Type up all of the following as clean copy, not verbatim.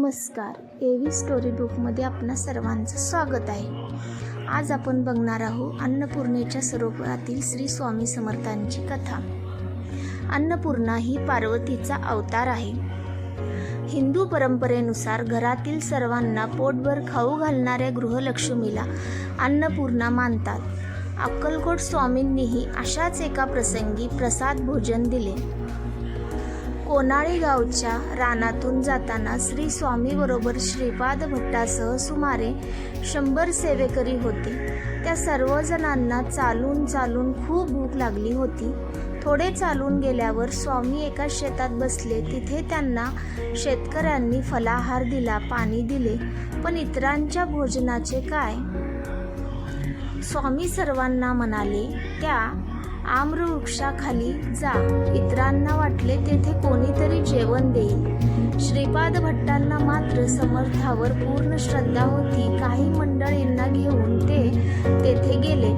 नमस्कार, एव्ही स्टोरी बुकमध्ये आपणा सर्वांचं स्वागत आहे। आज आपण बघणार आहोत अन्नपूर्णेच्या सरोवरातील श्री स्वामी समर्थांची कथा। अन्नपूर्णा ही पार्वतीचा अवतार आहे। हिंदू परंपरेनुसार घरातील सर्वांना पोटभर खाऊ घालणाऱ्या गृहलक्ष्मीला अन्नपूर्णा मानतात। अक्कलकोट स्वामींनीही अशाच एका प्रसंगी प्रसाद भोजन दिले। कोनाळी गावच्या रानातून जाताना श्री स्वामी बरोबर श्रीपाद भट्टासह सुमारे 100 सेवेकरी होते। त्या सर्वजणांना चालून चालून खूप भूक लागली होती। थोडे चालून गेल्यावर स्वामी एका शेतात बसले। तिथे त्यांना शेतकऱ्यांनी फलाहार दिला, पाणी दिले, पण इतरांच्या भोजनाचे काय? स्वामी सर्वांना म्हणाले, त्या आम्रवृक्षाखाली जा, इतरांना वाटले तेथे कोणीतरी जेवण देईल। श्रीपाद भट्टांना मात्र समर्थावर पूर्ण श्रद्धा होती। काही मंडळींना घेऊन ते तेथे गेले।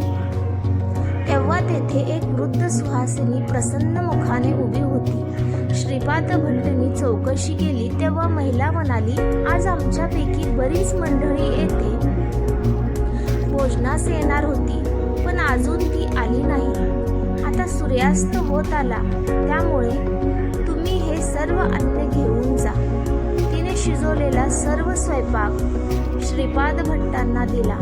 तेव्हा तेथे एक वृद्ध सुहासिनी प्रसन्न मुखाने उभी होती। श्रीपाद भट्टांनी चौकशी केली तेव्हा महिला म्हणाली, आज आमच्यापैकी बरीच मंडळी येते भोजनास येणार होती, पण अजून ती आली नाही। आता सूर्यास्त होत आला, त्यामुळे तुम्ही हे सर्व अन्न घेऊन जा। तिने शिजवलेला सर्व स्वयंपाक श्रीपाद भट्टांना दिला।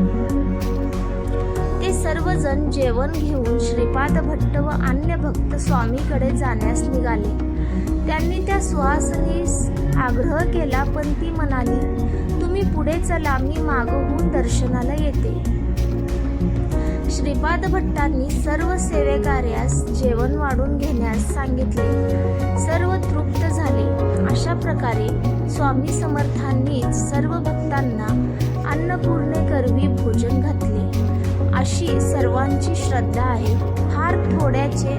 ते सर्वजण जेवण घेऊन श्रीपाद भट्ट व अन्य भक्त स्वामीकडे जाण्यास निघाले। त्यांनी त्या सुहासिनीस आग्रह केला, पण ती म्हणाली, तुम्ही पुढे चला, मी मागून दर्शनाला येते। श्रीपाद भट्टांनी सर्व सेवेकऱ्यास जेवण वाढून घेण्यास सांगितले। सर्व तृप्त झाले। अशा प्रकारे स्वामी समर्थांनीच सर्व भक्तांना अन्नपूर्णेकरवी भोजन घातले, अशी सर्वांची श्रद्धा आहे। फार थोड्याचे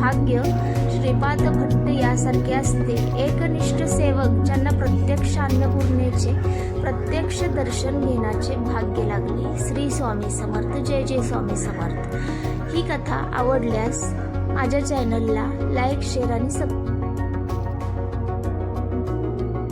भाग्य श्रीपाद भट्ट यासारखे असते। एकनिष्ठ सेवक ज्यांना प्रत्यक्ष अन्नपूर्णेचे प्रत्यक्ष दर्शन घेण्याचे भाग्य लागले। श्री स्वामी समर्थ। जय जय स्वामी समर्थ। ही कथा आवडल्यास माझ्या चॅनलला लाईक, शेअर आणि सबस्क्राईब